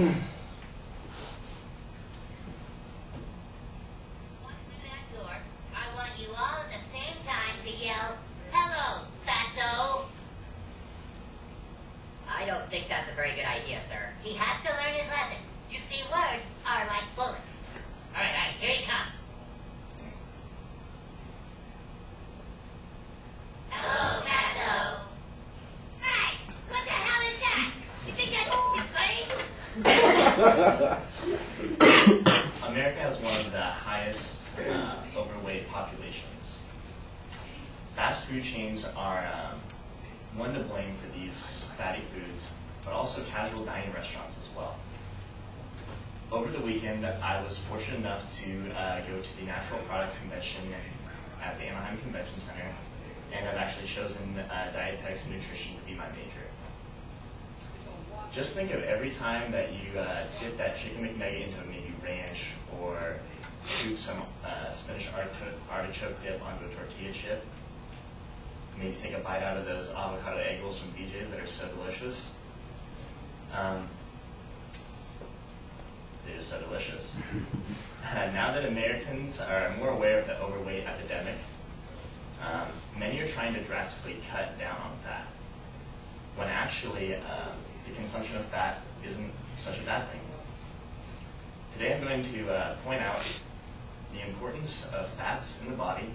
through that door, I want you all at the same time to yell, "Hello, fatso!" I don't think that's a very good idea, sir. He has to learn his lesson. You see, words are like bullets. All right, here he comes. Hello, fatso. Hey, what the hell is that? You think that's funny? America has one of the highest overweight populations. Fast food chains are one to blame for these fatty foods, but also casual dining restaurants as well. Over the weekend, I was fortunate enough to go to the Natural Products Convention at the Anaheim Convention Center, and I've actually chosen dietetics and nutrition to be my major. Just think of every time that you dip that chicken McNugget into maybe ranch or scoop some spinach artichoke dip onto a tortilla chip. Maybe take a bite out of those avocado egg rolls from BJ's that are so delicious. They're just so delicious. Now that Americans are more aware of the overweight epidemic, many are trying to drastically cut down on fat, when actually the consumption of fat isn't such a bad thing. Today I'm going to point out the importance of fats in the body,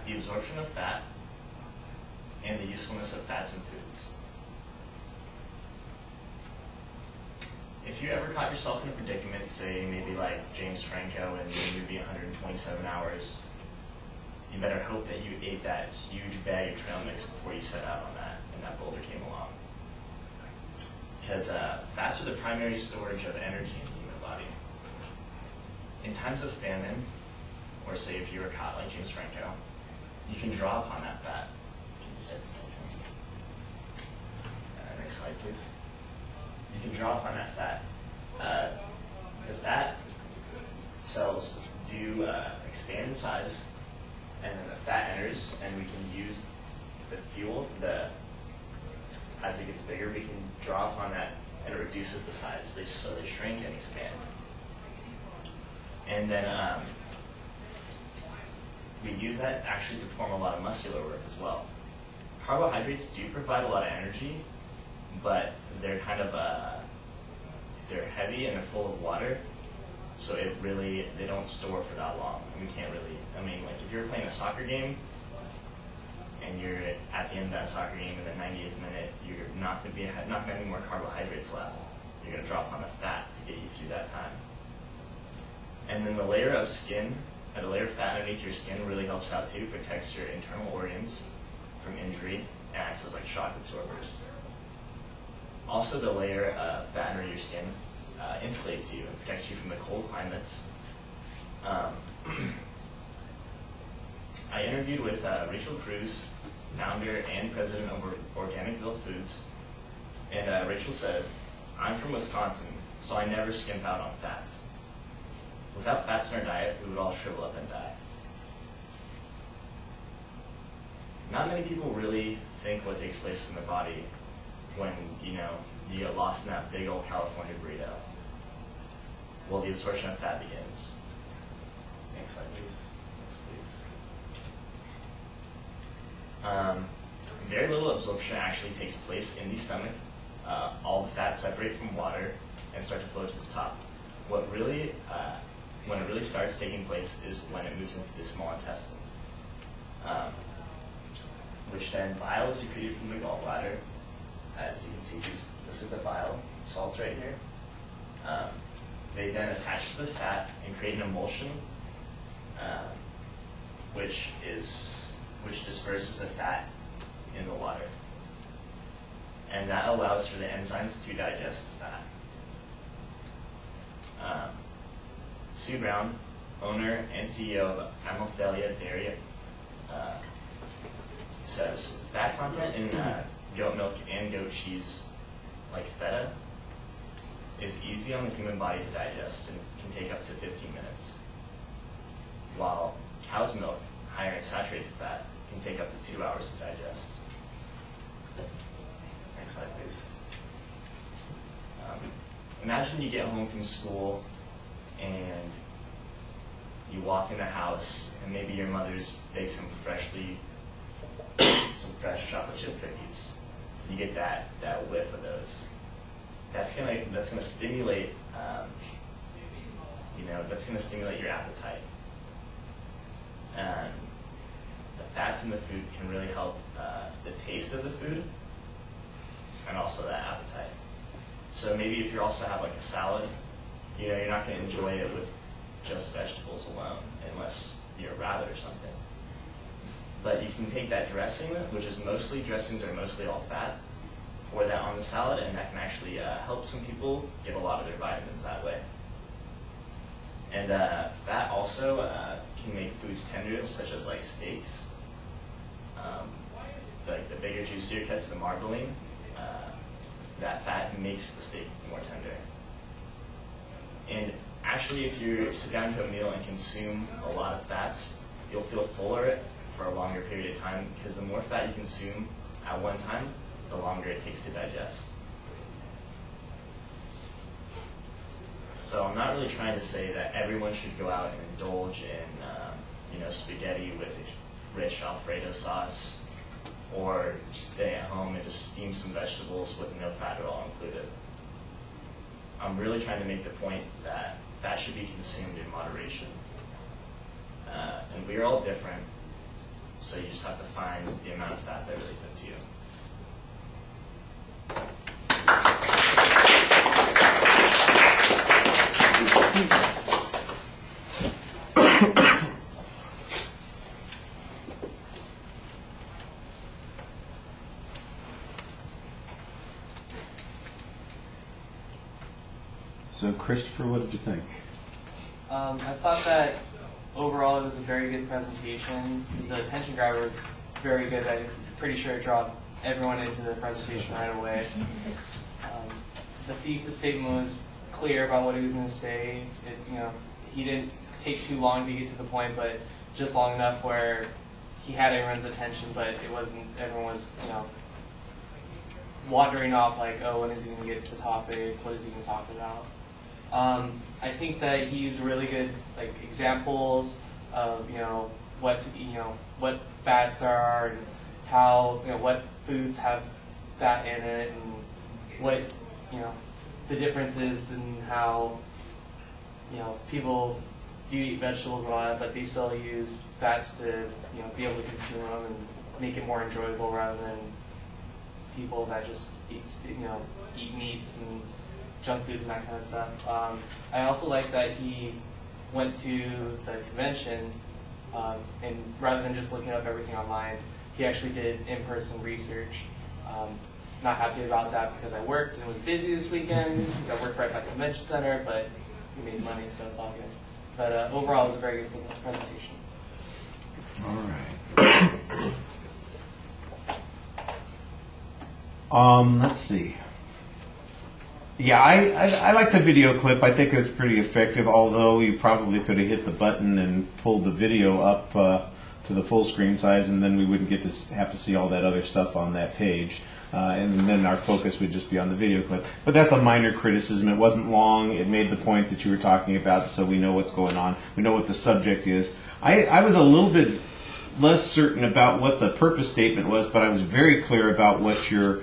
the absorption of fat, and the usefulness of fats in foods. If you ever caught yourself in a predicament, say maybe like James Franco in the movie 127 Hours, you better hope that you ate that huge bag of trail mix before you set out on that and that boulder came along. Because fats are the primary storage of energy in the human body. In times of famine, or say if you were caught like James Franco, you can draw upon that fat. Can you start the slide? Next slide, please. You can draw upon that fat. The fat cells do expand in size, and then the fat enters, and we can use the fuel. As it gets bigger, we can draw upon that, and it reduces the size. So they shrink and expand. And then we use that actually to perform a lot of muscular work as well. Carbohydrates do provide a lot of energy, but they're kind of they're heavy and they're full of water, so they don't store for that long. And we can't really, like if you're playing a soccer game and you're at the end of that soccer game in the 90th minute, you're not going to have any more carbohydrates left. You're going to drop on the fat to get you through that time. And then the layer of skin, the layer of fat underneath your skin really helps out too, protects your internal organs from injury and acts as like shock absorbers. Also, the layer of fat under your skin insulates you and protects you from the cold climates. I interviewed with Rachel Cruz, founder and president of Organicville Foods, and Rachel said, "I'm from Wisconsin, so I never skimp out on fats. Without fats in our diet, we would all shrivel up and die." Not many people really think what takes place in the body when, you get lost in that big old California burrito. Well, the absorption of fat begins. Next slide, please. Next, please. Very little absorption actually takes place in the stomach. All the fats separate from water and start to flow to the top. When it really starts taking place is when it moves into the small intestine, which then bile is secreted from the gallbladder. As you can see, this is the bile salts right here. They then attach to the fat and create an emulsion, which disperses the fat in the water. And that allows for the enzymes to digest the fat. Sue Brown, owner and CEO of Amalthelia Dairy, says, "Fat content in goat milk and goat cheese, like feta, is easy on the human body to digest and can take up to 15 minutes, while cow's milk, higher in saturated fat, can take up to 2 hours to digest." Next slide, please. imagine you get home from school and you walk in the house and maybe your mother's baked some fresh chocolate chip cookies. You get that whiff of those. That's gonna stimulate that's gonna stimulate your appetite. And the fats in the food can really help the taste of the food and also that appetite. So maybe if you also have like a salad, you're not going to enjoy it with just vegetables alone unless you're a rabbit or something. But you can take that dressing, which is dressings are mostly all fat, pour that on the salad, and that can actually help some people get a lot of their vitamins that way. And fat also can make foods tender, such as like steaks. Like the bigger, juicier cuts, the marbling, that fat makes the steak more tender. And actually, if you sit down to a meal and consume a lot of fats, you'll feel fuller for a longer period of time, because the more fat you consume at one time, the longer it takes to digest. So I'm not really trying to say that everyone should go out and indulge in spaghetti with rich Alfredo sauce, or stay at home and just steam some vegetables with no fat at all included. I'm really trying to make the point that fat should be consumed in moderation. And we are all different, so you just have to find the amount of fat that really fits you. So, Christopher, what did you think? I thought that overall it was a very good presentation. The attention grabber was very good. I'm pretty sure it drew everyone into the presentation right away. The thesis statement was clear about what he was going to say. He didn't take too long to get to the point, but just long enough where he had everyone's attention, but it wasn't, everyone was, wandering off like, oh, when is he going to get to the topic? What is he going to talk about? I think that he used really good examples of what fats are, and how what foods have fat in it, and what the difference is in how people do eat vegetables and all that, but they still use fats to be able to consume them and make it more enjoyable, rather than people that just eat meats and junk food and that kind of stuff. I also like that he went to the convention, and rather than just looking up everything online, he actually did in-person research. Not happy about that because I worked and it was busy this weekend, because I worked right by the convention center, but we made money, so it's all good. But overall, it was a very good presentation. All right. Let's see. Yeah, I like the video clip. I think it's pretty effective, although you probably could have hit the button and pulled the video up to the full screen size, and then we wouldn't get to have to see all that other stuff on that page. And then our focus would just be on the video clip. But that's a minor criticism. It wasn't long. It made the point that you were talking about, so we know what's going on. We know what the subject is. I was a little bit less certain about what the purpose statement was, but I was very clear about what your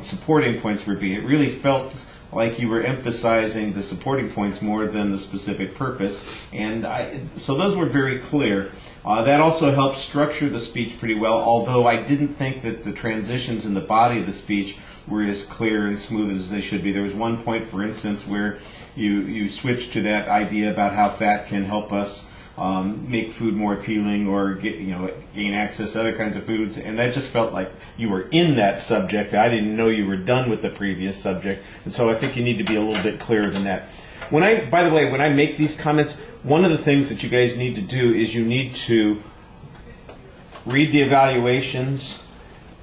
supporting points would be. It really felt like you were emphasizing the supporting points more than the specific purpose, and so those were very clear. That also helped structure the speech pretty well, although I didn't think that the transitions in the body of the speech were as clear and smooth as they should be. There was one point, for instance, where you switched to that idea about how fat can help us make food more appealing, or gain access to other kinds of foods, and that just felt like you were in that subject. I didn't know you were done with the previous subject, and so I think you need to be a little bit clearer than that. By the way, when I make these comments, one of the things that you guys need to do is you need to read the evaluations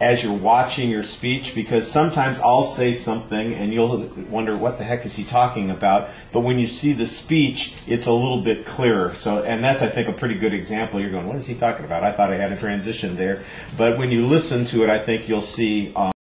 as you're watching your speech, because sometimes I'll say something and you'll wonder what the heck is he talking about, but when you see the speech, it's a little bit clearer. And that's, I think, a pretty good example. You're going, what is he talking about? I thought I had a transition there. But when you listen to it, I think you'll see